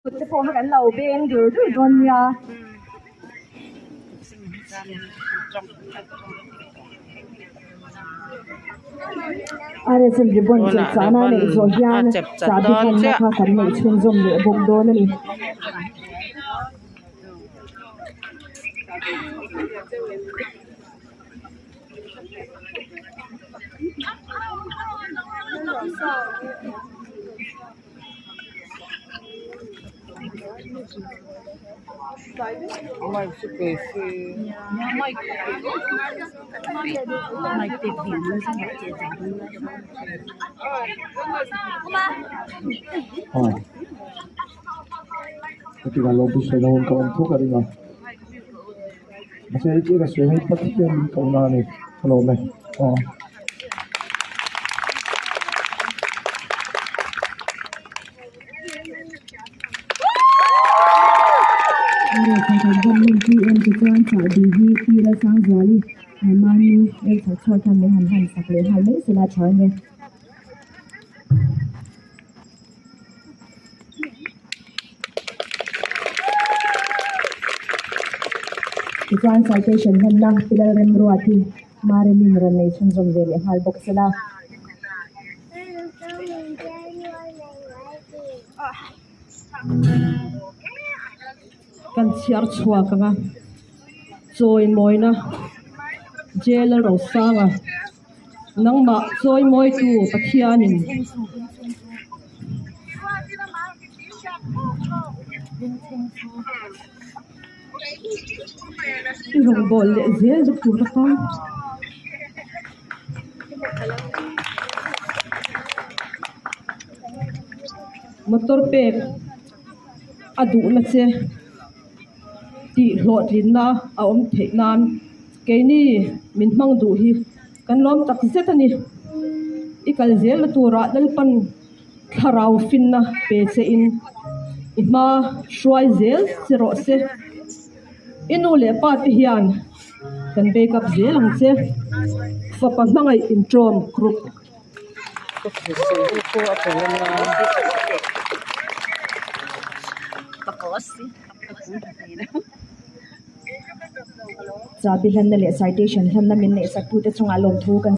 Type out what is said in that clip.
Te po kan lo beng dur du don ya RSA ribon che chana ne zo hian sabi kan na kha kan nei chhun zom le bok don ani Mai su pesi. Mai tiếp hiện nó sẽ phải chế tạo đúng rồi. Cái là lô bút nó còn còn thuốc ở đây rồi. Mà sẽ chỉ là sự hay bất thiên cộng nào này, lô này. Government PM ke chuan cha di hi pi la sang zwali mani el sa chho tham me han sak le hal me sila chhan ne ke chuan citation han na pilal rem ruati mare min ran nei chun zom ve le hal box sila kan chiar chua kanga choi moina jail ro sanga nangma choi moi tu pathianin rong bol le zel du tu ta kam motor pe adu na che ti hlot rin na a om the nan ke ni min mang du hi kan lom tak zet ani ikal zel la tura dal pan tharau fin na pe che in ima shwai zel zero se inu le pa ti hian kan bake up zel ang che fa pa mangai introm group sabi han na le citation han na min ne sak pu te chunga lom thu kan